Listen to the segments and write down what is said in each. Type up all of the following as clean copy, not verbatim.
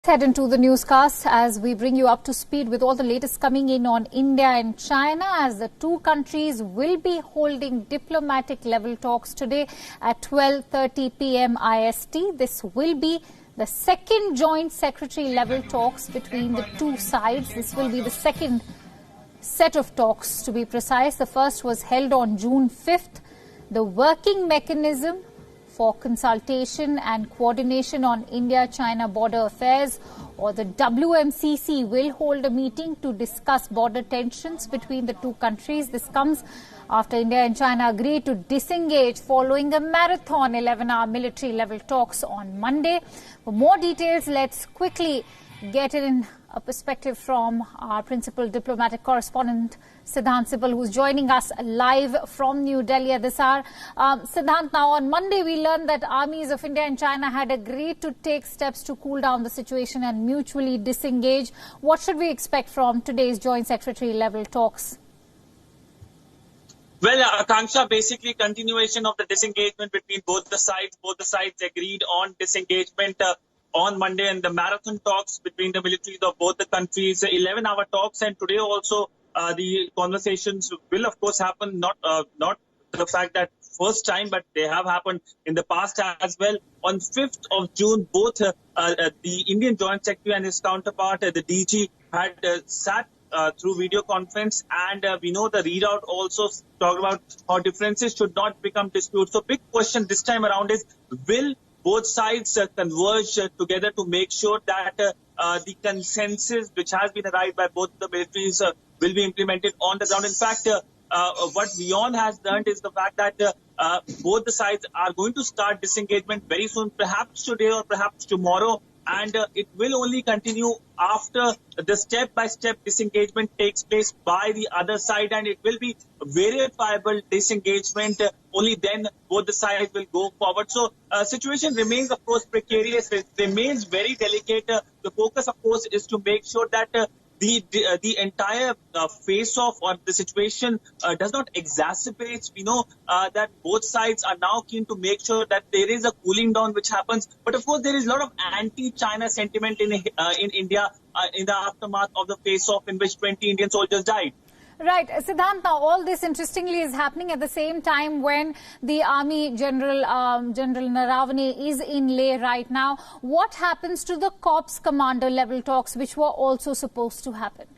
Head into the newscast as we bring you up to speed with all the latest coming in on India and China, as the two countries will be holding diplomatic level talks today at 12:30 p.m. IST. This will be the second joint secretary level talks between the two sides. This will be the second set of talks, to be precise. The first was held on June 5th. The working mechanism for consultation and coordination on India-China border affairs, or the WMCC, will hold a meeting to discuss border tensions between the two countries. This comes after India and China agreed to disengage following a marathon 11-hour military level talks on Monday. For more details, let's quickly get in a perspective from our principal diplomatic correspondent, Siddhant Sibal, who's joining us live from New Delhi at this hour. Siddhant, now on Monday we learned that armies of India and China had agreed to take steps to cool down the situation and mutually disengage. What should we expect from today's joint secretary level talks? Well, Akanksha, basically continuation of the disengagement between both the sides. Both the sides agreed on disengagement on Monday, and the marathon talks between the militaries of both the countries, 11-hour talks, and today also the conversations will of course happen, not the fact that first time, but they have happened in the past as well. On 5th of June, both the Indian Joint Secretary and his counterpart, the DG, had sat through video conference, and we know the readout also talked about how differences should not become disputes. So big question this time around is, will both sides converge together to make sure that the consensus which has been arrived by both the militaries will be implemented on the ground? In fact, what WION has learned is the fact that both the sides are going to start disengagement very soon, perhaps today or perhaps tomorrow, and it will only continue after the step-by-step disengagement takes place by the other side, and it will be verifiable disengagement. Only then both the sides will go forward. So situation remains, of course, precarious. It remains very delicate. The focus, of course, is to make sure that the entire face-off or the situation does not exacerbate. We know that both sides are now keen to make sure that there is a cooling down which happens. But of course, there is a lot of anti-China sentiment in India in the aftermath of the face-off in which 20 Indian soldiers died. Right. Siddhant, now all this interestingly is happening at the same time when the Army General Naravane is in Leh right now. What happens to the Corps Commander level talks which were also supposed to happen?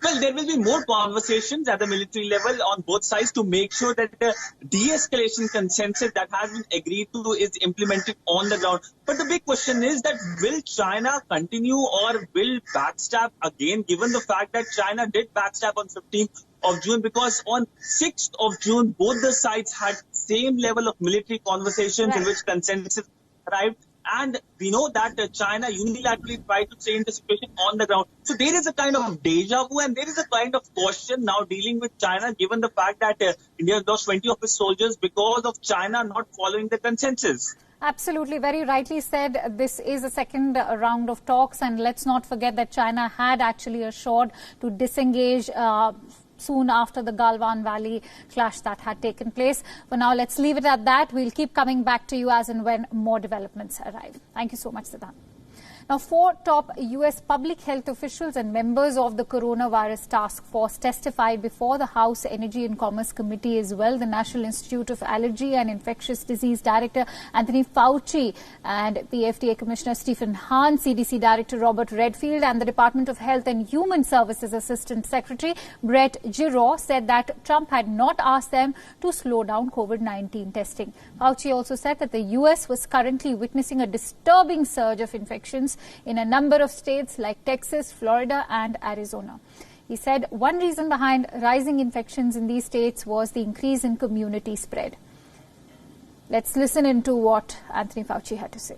Well, there will be more conversations at the military level on both sides to make sure that the de-escalation consensus that has been agreed to is implemented on the ground. But the big question is that will China continue or will backstab again, given the fact that China did backstab on 15th of June, because on 6th of June, both the sides had same level of military conversations in which consensus arrived. And we know that China unilaterally tried to change the situation on the ground. So there is a kind of deja vu, and there is a kind of caution now dealing with China, given the fact that India has lost 20 of its soldiers because of China not following the consensus. Absolutely, very rightly said. This is a second round of talks, and let's not forget that China had actually assured to disengage soon after the Galwan Valley clash that had taken place. For now, let's leave it at that. We'll keep coming back to you as and when more developments arrive. Thank you so much, Siddhant. Now, 4 top U.S. public health officials and members of the coronavirus task force testified before the House Energy and Commerce Committee as well. The National Institute of Allergy and Infectious Disease Director Anthony Fauci and the FDA Commissioner Stephen Hahn, CDC Director Robert Redfield, and the Department of Health and Human Services Assistant Secretary Brett Giroir said that Trump had not asked them to slow down COVID-19 testing. Fauci also said that the U.S. was currently witnessing a disturbing surge of infections in a number of states like Texas, Florida, and Arizona. He said one reason behind rising infections in these states was the increase in community spread. Let's listen into what Anthony Fauci had to say.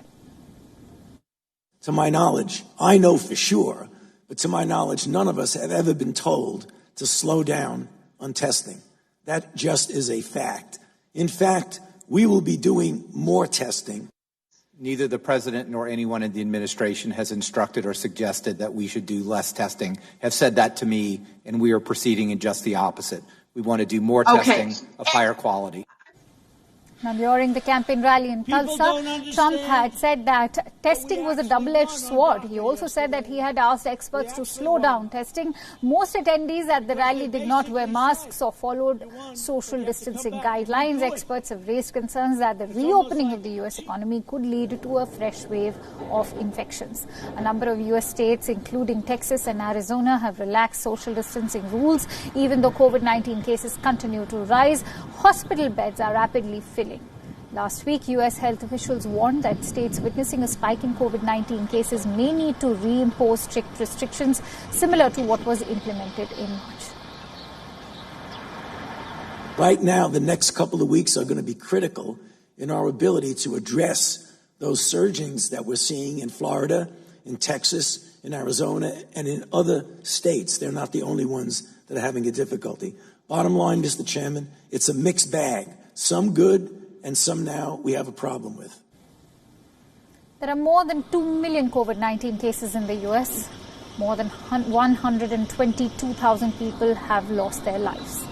To my knowledge, I know for sure, but to my knowledge, none of us have ever been told to slow down on testing. That just is a fact. In fact, we will be doing more testing. Neither the president nor anyone in the administration has instructed or suggested that we should do less testing, have said that to me, and we are proceeding in just the opposite. We want to do more testing of higher quality. Now, during the campaign rally in Tulsa, Trump had said that testing was a double-edged sword. He also said that he had asked experts to slow down testing. Most attendees at the rally did not wear masks or followed social distancing guidelines. Experts have raised concerns that the reopening of the U.S. economy could lead to a fresh wave of infections. A number of U.S. states, including Texas and Arizona, have relaxed social distancing rules. Even though COVID-19 cases continue to rise, hospital beds are rapidly filling. Last week, U.S. health officials warned that states witnessing a spike in COVID-19 cases may need to reimpose strict restrictions similar to what was implemented in March. Right now, the next couple of weeks are going to be critical in our ability to address those surgings that we're seeing in Florida, in Texas, in Arizona, and in other states. They're not the only ones that are having a difficulty. Bottom line, Mr. Chairman, it's a mixed bag. Some good and some now we have a problem with. There are more than 2 million COVID-19 cases in the U.S. More than 122,000 people have lost their lives.